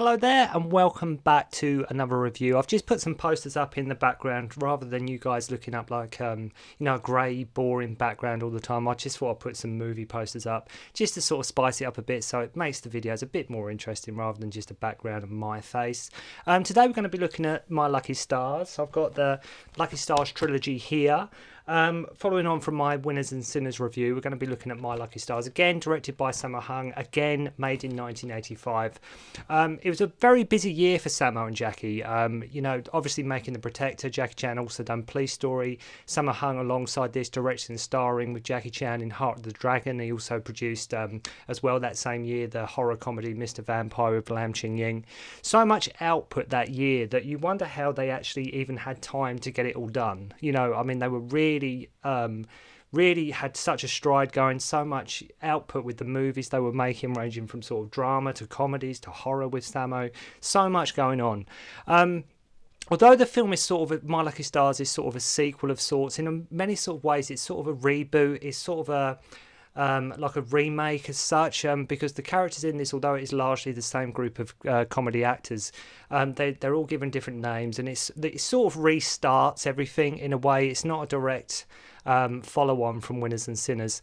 Hello there and welcome back to another review. I've just put some posters up in the background rather than you guys looking up like a grey boring background all the time. I just thought I'd put some movie posters up just to sort of spice it up a bit so it makes the videos a bit more interesting rather than just a background of my face. Today we're going to be looking at My Lucky Stars. So I've got the Lucky Stars trilogy here. Following on from my Winners and Sinners review, we're going to be looking at My Lucky Stars, again directed by Sammo, again made in 1985. It was a very busy year for Sammo and Jackie. Obviously making The Protector. Jackie Chan also done Police Story. Sammo alongside this, directing and starring with Jackie Chan in Heart of the Dragon. He also produced as well that same year the horror comedy Mr. Vampire with Lam Ching-ying. So much output that year that you wonder how they actually even had time to get it all done. They were really had such a stride going, so much output with the movies they were making, ranging from sort of drama to comedies to horror with Sammo. So much going on. Although the film is My Lucky Stars is sort of a sequel of sorts, in many sort of ways it's sort of a reboot, it's sort of like a remake as such, because the characters in this, although it is largely the same group of comedy actors, they're all given different names, and it sort of restarts everything in a way. It's not a direct follow-on from Winners and Sinners.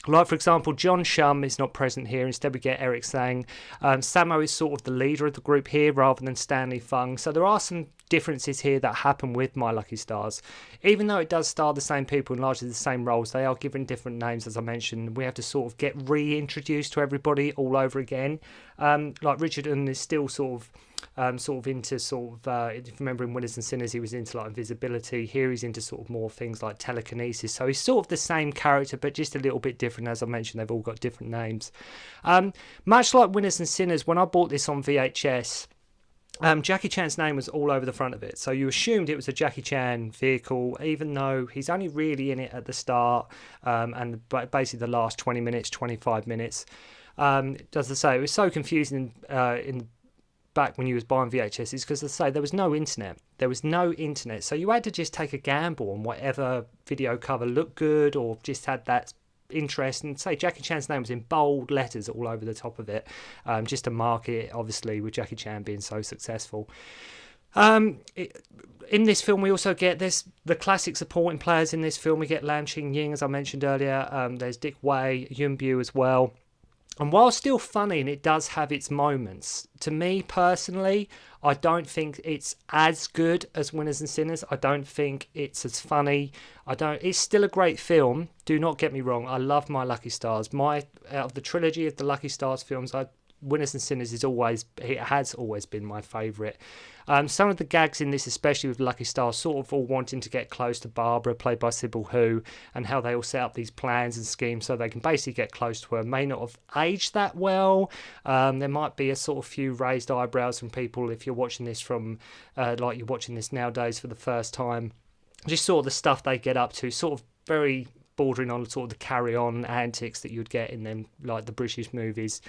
Like, for example, John Shum is not present here. Instead, we get Eric Tsang. Sammo is sort of the leader of the group here rather than Stanley Fung. So there are some differences here that happen with My Lucky Stars. Even though it does star the same people in largely the same roles, they are given different names, as I mentioned. We have to sort of get reintroduced to everybody all over again. Like Richard is still if you remember in Winners and Sinners, he was into like invisibility. Here he's into sort of more things like telekinesis. So he's sort of the same character, but just a little bit different. As I mentioned, they've all got different names. Much like Winners and Sinners, when I bought this on VHS, Jackie Chan's name was all over the front of it. So you assumed it was a Jackie Chan vehicle, even though he's only really in it at the start and basically the last 20 minutes, 25 minutes. As I say, it was so confusing in back when you was buying VHSs, because as I say, there was no internet. So you had to just take a gamble on whatever video cover looked good or just had that interest, and say Jackie Chan's name was in bold letters all over the top of it, just to mark it, obviously, with Jackie Chan being so successful. In this film, we also get the classic supporting players in this film. We get Lam Ching-ying, as I mentioned earlier. There's Dick Wei, Yuen Biao as well. And while still funny, and it does have its moments, to me personally, I don't think it's as good as Winners and Sinners. I don't think it's as funny. It's still a great film. Do not get me wrong. I love My Lucky Stars. Out of the trilogy of the Lucky Stars films, Winners and Sinners has always been my favourite. Some of the gags in this, especially with Lucky Stars, sort of all wanting to get close to Barbara, played by Sibelle, and how they all set up these plans and schemes so they can basically get close to her, may not have aged that well. There might be a sort of few raised eyebrows from people if you're watching this like you're watching this nowadays for the first time. Just sort of the stuff they get up to, sort of very bordering on sort of the carry-on antics that you'd get in them, like the British movies.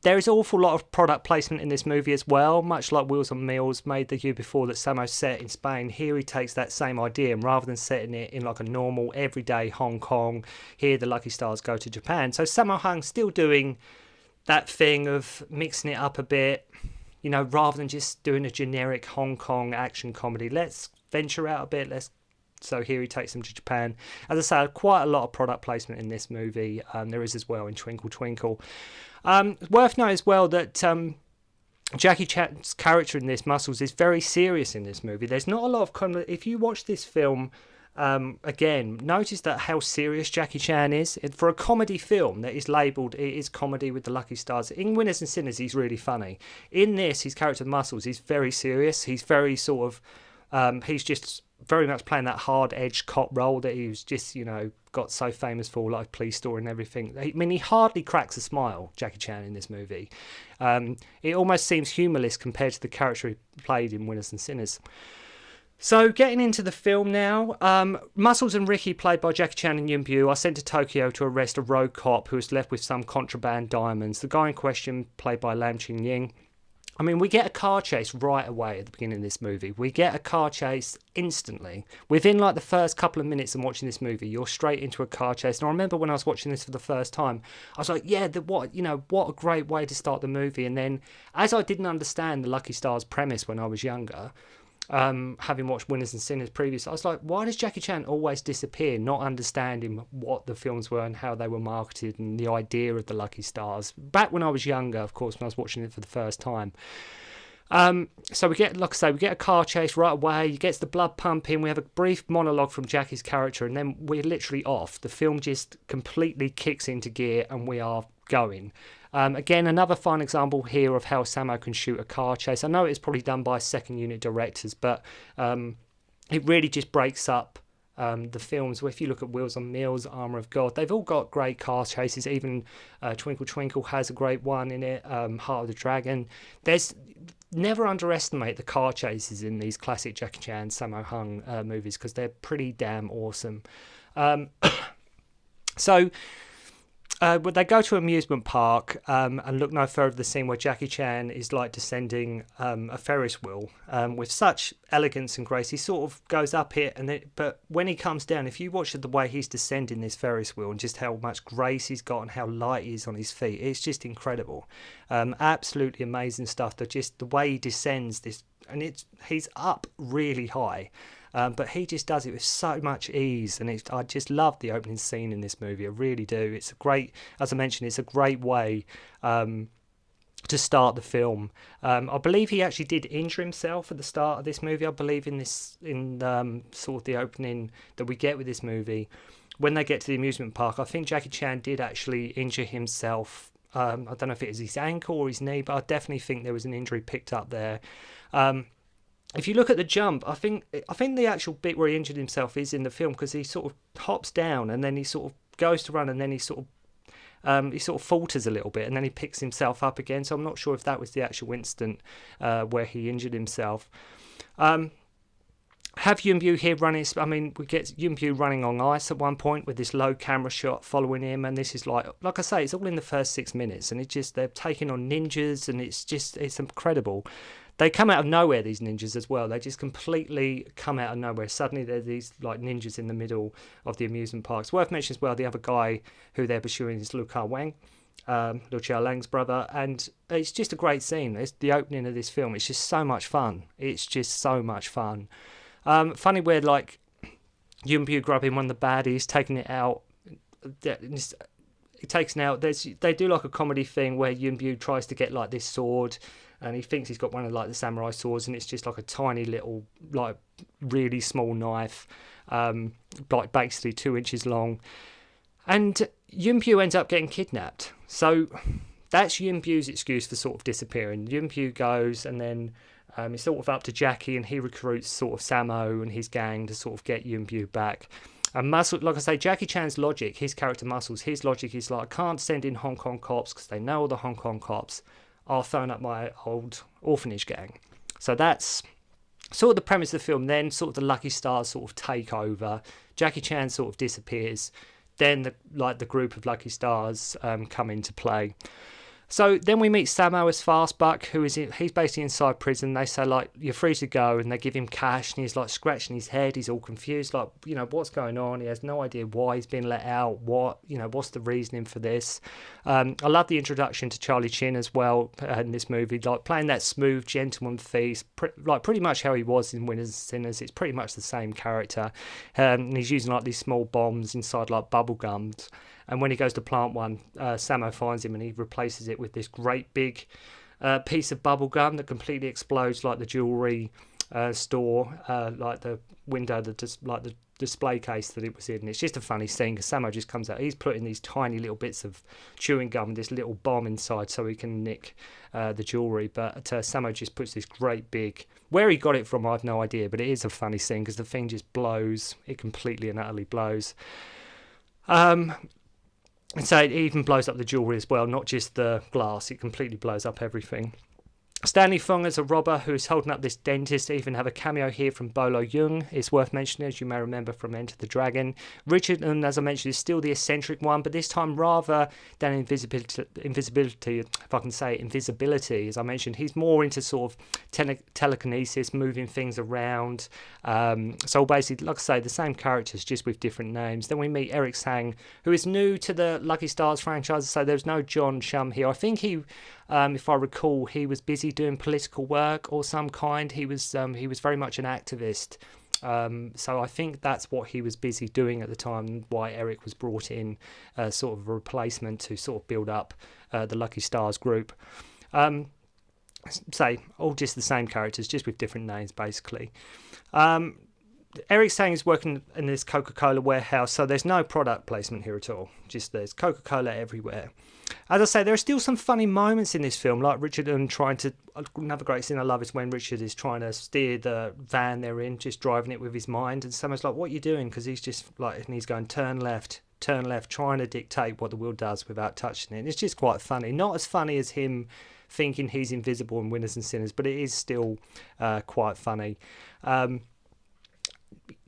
There is an awful lot of product placement in this movie as well, much like Wheels on Meals, made the year before, that Sammo set in Spain. Here he takes that same idea, and rather than setting it in like a normal everyday Hong Kong, here the Lucky Stars go to Japan. So Sammo still doing that thing of mixing it up a bit, rather than just doing a generic Hong Kong action comedy. Let's venture out a bit. So here he takes them to Japan. As I say, quite a lot of product placement in this movie. There is as well in Twinkle Twinkle. Worth noting as well that Jackie Chan's character in this, Muscles, is very serious in this movie. There's not a lot of if you watch this film again, notice that how serious Jackie Chan is. For a comedy film that is labelled, it is comedy with the Lucky Stars. In Winners and Sinners, he's really funny. In this, his character Muscles, he's very serious. He's very sort of, he's just very much playing that hard-edged cop role that he was just, got so famous for, like Police Story and everything. I mean, he hardly cracks a smile, Jackie Chan, in this movie. It almost seems humourless compared to the character he played in Winners and Sinners. So, getting into the film now, Muscles and Ricky, played by Jackie Chan and Yuen Biao, are sent to Tokyo to arrest a rogue cop who is left with some contraband diamonds. The guy in question, played by Lam Ching-ying, I mean, we get a car chase right away at the beginning of this movie. We get a car chase instantly. Within like the first couple of minutes of watching this movie, you're straight into a car chase. And I remember when I was watching this for the first time, I was like, yeah, what a great way to start the movie. And then as I didn't understand the Lucky Stars premise when I was younger, having watched Winners and Sinners previously, I was like, why does Jackie Chan always disappear, not understanding what the films were and how they were marketed and the idea of the Lucky Stars? Back when I was younger, of course, when I was watching it for the first time. So we get, like I say, we get a car chase right away. He gets the blood pumping. We have a brief monologue from Jackie's character, and then we're literally off. The film just completely kicks into gear, and we are going. Again, another fine example here of how Sammo can shoot a car chase. I know it's probably done by second unit directors, but it really just breaks up the films. If you look at Wheels on Meals, Armour of God, they've all got great car chases. Even Twinkle Twinkle has a great one in it. Heart of the Dragon. Never underestimate the car chases in these classic Jackie Chan, Sammo Hung movies, because they're pretty damn awesome. But they go to an amusement park and look no further the scene where Jackie Chan is like descending a Ferris wheel with such elegance and grace. He sort of goes up it, but when he comes down, if you watch the way he's descending this Ferris wheel and just how much grace he's got and how light he is on his feet, it's just incredible. Absolutely amazing stuff. The way he descends this, and he's up really high. But he just does it with so much ease, and I just love the opening scene in this movie. I really do. It's a great, as I mentioned, it's a great way to start the film. I believe he actually did injure himself at the start of this movie. I believe in sort of the opening that we get with this movie, when they get to the amusement park, I think Jackie Chan did actually injure himself. I don't know if it was his ankle or his knee, but I definitely think there was an injury picked up there. If you look at the jump, I think the actual bit where he injured himself is in the film, because he sort of hops down and then he sort of goes to run and then he sort of falters a little bit and then he picks himself up again. So I'm not sure if that was the actual incident where he injured himself. Have Yuen Biao here running. I mean, we get Yuen Biao running on ice at one point with this low camera shot following him, and this is like I say, it's all in the first 6 minutes, and they're taking on ninjas, and it's incredible. They come out of nowhere, these ninjas, as well. They just completely come out of nowhere. Suddenly, there are these like ninjas in the middle of the amusement park. It's worth mentioning as well, the other guy who they're pursuing is Liu Ka Wang, Liu Chia Lang's brother. And it's just a great scene. It's the opening of this film. It's just so much fun. It's just so much fun. Funny where, like, Yuen Biao grabbing one of the baddies, taking it out. It takes it out. They do like a comedy thing where Yuen Biao tries to get like this sword, and he thinks he's got one of like the samurai swords, and it's just like a tiny little, like, really small knife, like basically 2 inches long. And Yuen Biao ends up getting kidnapped. So that's Yuen Biao's excuse for sort of disappearing. Yuen Biao goes, and then it's sort of up to Jackie, and he recruits sort of Sammo and his gang to sort of get Yuen Biao back. And Muscle, like I say, Jackie Chan's logic, his character Muscles, his logic is like, I can't send in Hong Kong cops because they know all the Hong Kong cops. I'll phone up my old orphanage gang. So that's sort of the premise of the film. Then sort of the Lucky Stars sort of take over. Jackie Chan sort of disappears. Then the group of Lucky Stars come into play. So then we meet Sammo as Fastbuck, he's basically inside prison. They say, like, you're free to go, and they give him cash, and he's like scratching his head. He's all confused, like, what's going on? He has no idea why he's been let out. What's the reasoning for this? I love the introduction to Charlie Chin as well in this movie, like playing that smooth gentleman thief, like pretty much how he was in Winners and Sinners. It's pretty much the same character, and he's using like these small bombs inside like bubble gums. And when he goes to plant one, Sammo finds him and he replaces it with this great big piece of bubble gum that completely explodes, like the jewellery store, like the window, the display case that it was in. It's just a funny scene because Sammo just comes out. He's putting these tiny little bits of chewing gum, this little bomb inside so he can nick the jewellery. But Sammo just puts this great big... Where he got it from, I have no idea, but it is a funny scene because the thing just blows. It completely and utterly blows. And so it even blows up the jewellery as well, not just the glass. It completely blows up everything. Stanley Fung as a robber who is holding up this dentist. Even have a cameo here from Bolo Yeung. It's worth mentioning, as you may remember from Enter the Dragon. Richard, and as I mentioned, is still the eccentric one, but this time rather than invisibility, if I can say invisibility, as I mentioned, he's more into sort of telekinesis, moving things around. So basically, like I say, the same characters, just with different names. Then we meet Eric Tsang, who is new to the Lucky Stars franchise, so there's no John Shum here. I think he... if I recall, he was busy doing political work or some kind. He was very much an activist. So I think that's what he was busy doing at the time, why Eric was brought in, sort of a replacement to sort of build up the Lucky Stars group. Say, all just the same characters, just with different names, basically. Eric Tsang is working in this Coca-Cola warehouse, so there's no product placement here at all. Just there's Coca-Cola everywhere. As I say, there are still some funny moments in this film, like Richard and trying to... Another great scene I love is when Richard is trying to steer the van they're in, just driving it with his mind, and someone's like, what are you doing? Because he's just like, and he's going, turn left, trying to dictate what the wheel does without touching it. And it's just quite funny. Not as funny as him thinking he's invisible in Winners and Sinners, but it is still quite funny.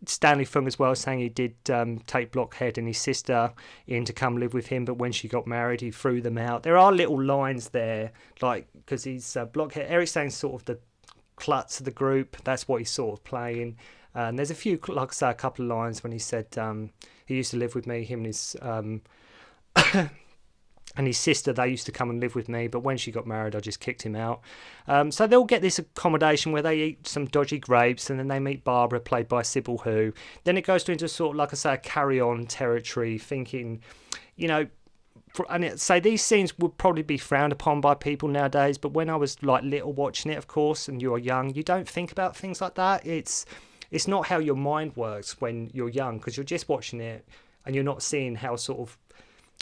Stanley Fung as well, saying he did take Blockhead and his sister in to come live with him, but when she got married, he threw them out. There are little lines there, like, because he's Blockhead. Eric Stang's sort of the klutz of the group. That's what he's sort of playing. And there's a few, like I say, a couple of lines when he said he used to live with me, him and his... and his sister, they used to come and live with me, but when she got married, I just kicked him out. So they'll get this accommodation where they eat some dodgy grapes, and then they meet Barbara, played by Sibelle Who. Then it goes into sort of, like I say, a carry-on territory, thinking, you know, say these scenes would probably be frowned upon by people nowadays, but when I was like little watching it, of course, and you're young, you don't think about things like that. It's not how your mind works when you're young, because you're just watching it and you're not seeing how sort of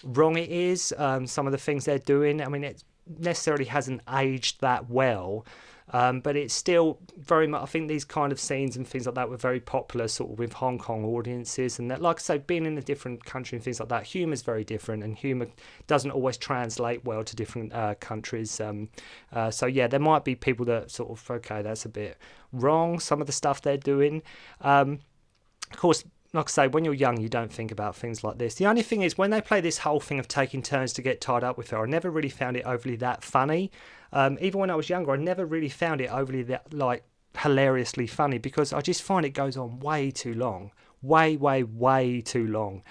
wrong it is, some of the things they're doing. I mean, it necessarily hasn't aged that well, but it's still very much, I think these kind of scenes and things like that were very popular sort of with Hong Kong audiences, and that, like I say, being in a different country and things like that, humour's very different, and humour doesn't always translate well to different countries. So yeah, there might be people that sort of, okay, that's a bit wrong, some of the stuff they're doing. Of course, like I say, when you're young, you don't think about things like this. The only thing is, when they play this whole thing of taking turns to get tied up with her, I never really found it overly that funny. Even when I was younger, I never really found it overly that, like, hilariously funny, because I just find it goes on way too long. Way too long.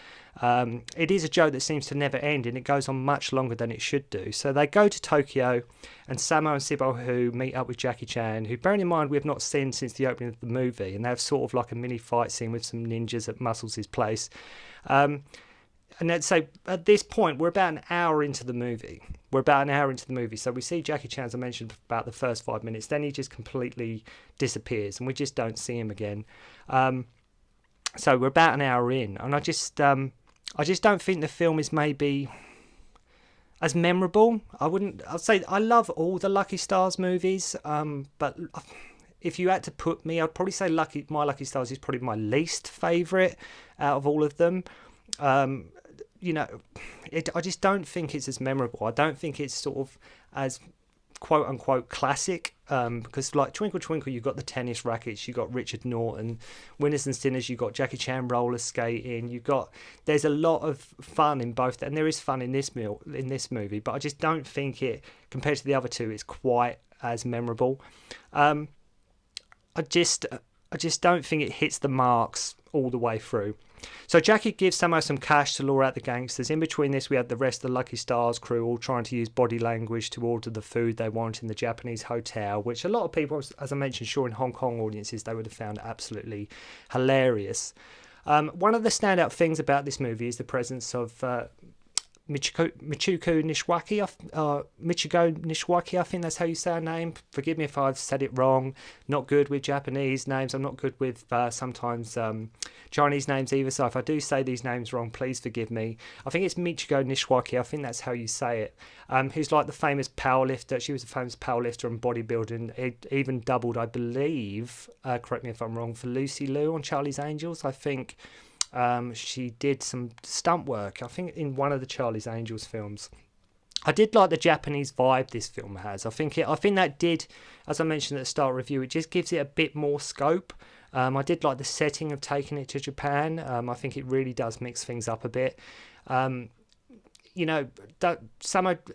It is a joke that seems to never end, and it goes on much longer than it should do. So they go to Tokyo, and Sammo and Sibelle Who meet up with Jackie Chan, who, bearing in mind, we have not seen since the opening of the movie, and they have sort of like a mini fight scene with some ninjas at Muscles' place. And let's say at this point, we're about an hour into the movie. So we see Jackie Chan, as I mentioned, for about the first 5 minutes. Then he just completely disappears, and we just don't see him again. So we're about an hour in, and I just don't think the film is maybe as memorable. I'd say I love all the Lucky Stars movies, but if you had to put me, I'd probably say My Lucky Stars is probably my least favourite out of all of them. You know, I just don't think it's as memorable. I don't think it's sort of as quote unquote classic, because like Twinkle Twinkle, you've got the tennis rackets, you got Richard Norton. Winners and Sinners, you've got Jackie Chan roller skating. There's a lot of fun in both, and there is fun in this movie, but I just don't think it, compared to the other two, it's quite as memorable. I just don't think it hits the marks all the way through. So Jackie gives Sammo some cash to lure out the gangsters. In between this, we have the rest of the Lucky Stars crew all trying to use body language to order the food they want in the Japanese hotel, which a lot of people, as I mentioned, sure, in Hong Kong audiences, they would have found absolutely hilarious. One of the standout things about this movie is the presence of Michiko Nishwaki, I think that's how you say her name. Forgive me if I've said it wrong. Not good with Japanese names. I'm not good with sometimes Chinese names either. So if I do say these names wrong, please forgive me. I think it's Michiko Nishwaki. I think that's how you say it. Who's like the famous powerlifter. She was a famous powerlifter and bodybuilder. It even doubled, I believe, correct me if I'm wrong, for Lucy Liu on Charlie's Angels. I think she did some stunt work, I think, in one of the Charlie's Angels films. I did like the Japanese vibe this film has. I think that did, as I mentioned at the start review, it just gives it a bit more scope. I did like the setting of taking it to Japan. I think it really does mix things up a bit. Sammo,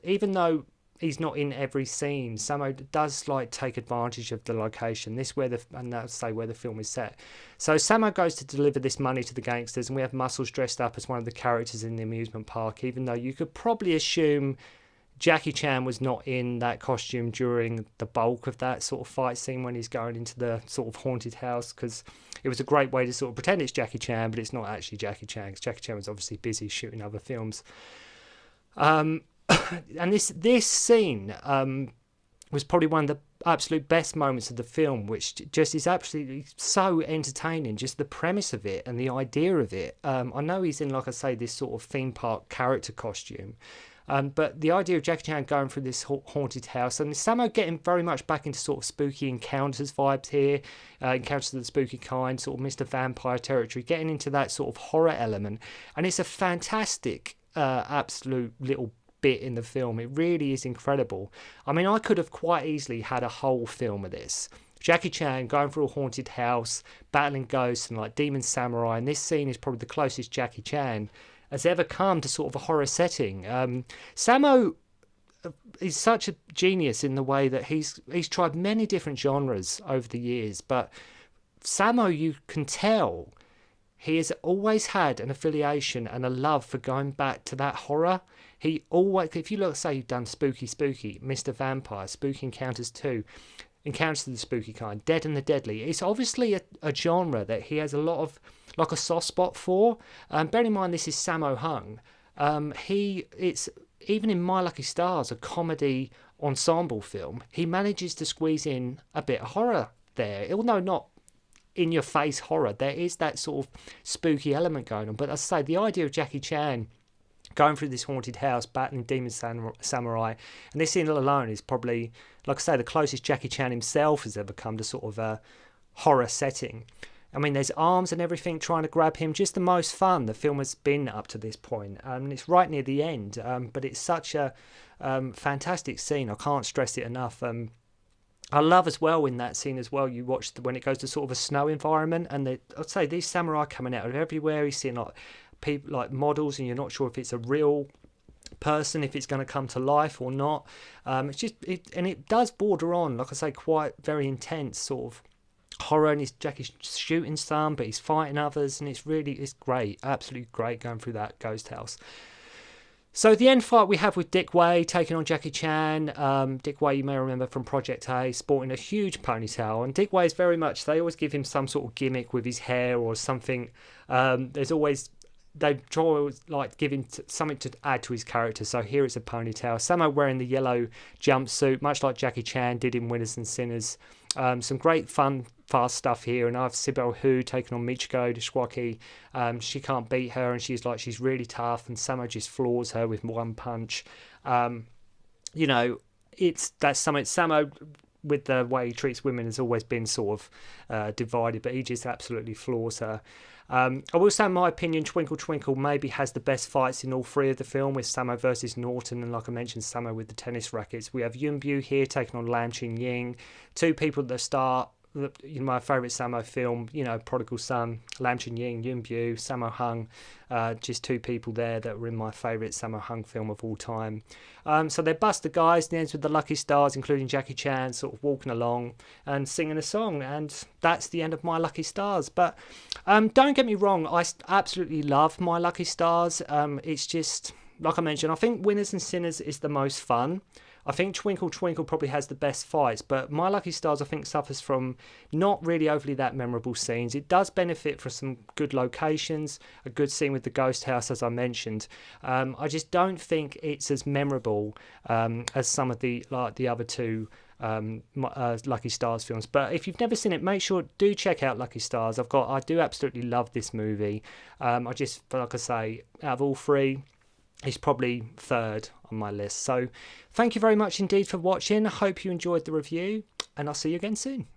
even though he's not in every scene, Sammo does like take advantage of the location. That's where the film is set. So Sammo goes to deliver this money to the gangsters, and we have Muscles dressed up as one of the characters in the amusement park, even though you could probably assume Jackie Chan was not in that costume during the bulk of that sort of fight scene when he's going into the sort of haunted house, because it was a great way to sort of pretend it's Jackie Chan, but it's not actually Jackie Chan, because Jackie Chan was obviously busy shooting other films. And this scene was probably one of the absolute best moments of the film, which just is absolutely so entertaining. Just the premise of it and the idea of it. I know he's in, like I say, this sort of theme park character costume. But the idea of Jackie Chan going through this haunted house, and Sammo getting very much back into sort of spooky encounters vibes here, encounters of the spooky kind, sort of Mr. Vampire territory, getting into that sort of horror element. And it's a fantastic, absolute little bit in the film. It really is incredible. I mean, I could have quite easily had a whole film of this. Jackie Chan going through a haunted house, battling ghosts and like demon samurai, and this scene is probably the closest Jackie Chan has ever come to sort of a horror setting. Sammo is such a genius in the way that he's tried many different genres over the years, but Sammo, you can tell he has always had an affiliation and a love for going back to that horror. He always, if you look, say you've done Spooky, Mr. Vampire, Spooky Encounters 2, Encounters of the Spooky Kind, Dead and the Deadly, it's obviously a genre that he has a lot of, like a soft spot for. Bear in mind, this is Sammo Hung. It's even in My Lucky Stars, a comedy ensemble film, he manages to squeeze in a bit of horror there, although not in-your-face horror. There is that sort of spooky element going on. But as I say, the idea of Jackie Chan going through this haunted house, battling demon samurai, and this scene alone is probably, like I say, the closest Jackie Chan himself has ever come to sort of a horror setting. I mean, there's arms and everything trying to grab him. Just the most fun the film has been up to this point. And it's right near the end, but it's such a fantastic scene. I can't stress it enough. I love as well in that scene as well, you watch when it goes to sort of a snow environment, and I'd say these samurai coming out of everywhere. You're seeing like people, like models, and you're not sure if it's a real person, if it's going to come to life or not. It's just, and it does border on, like I say, quite very intense sort of horror, and Jackie's shooting some, but he's fighting others, and it's great, absolutely great going through that ghost house. So the end fight we have with Dick Wei taking on Jackie Chan. Dick Wei, you may remember from Project A, sporting a huge ponytail. And Dick Wei is very much, they always give him some sort of gimmick with his hair or something. There's always, they try like give him something to add to his character. So here it's a ponytail. Sammo wearing the yellow jumpsuit, much like Jackie Chan did in Winners and Sinners. Some great fun, fast stuff here, and I have Sibelle Hu taking on Michiko Deshwaki. She can't beat her, and she's really tough, and Sammo just floors her with one punch. That's something Sammo, with the way he treats women, has always been sort of divided, but he just absolutely floors her. I will say, in my opinion, Twinkle Twinkle maybe has the best fights in all three of the film, with Sammo versus Norton, and like I mentioned, Sammo with the tennis rackets. We have Yun Bu here taking on Lam Ching Ying, two people at the start. My favourite Sammo film, Prodigal Son, Lam Ching Ying, Yun Bu, Sammo Hung, just two people there that were in my favourite Sammo Hung film of all time. So they bust the guys, and ends with the lucky stars, including Jackie Chan, sort of walking along and singing a song, and that's the end of My Lucky Stars. But don't get me wrong, I absolutely love My Lucky Stars. It's just, like I mentioned, I think Winners and Sinners is the most fun. I think Twinkle Twinkle probably has the best fights, but My Lucky Stars, I think, suffers from not really overly that memorable scenes. It does benefit from some good locations, a good scene with the ghost house, as I mentioned. I just don't think it's as memorable as some of the other two Lucky Stars films. But if you've never seen it, make sure do check out Lucky Stars. I do absolutely love this movie. I just, like I say, out of all three, it's probably third on my list. So thank you very much indeed for watching. I hope you enjoyed the review, and I'll see you again soon.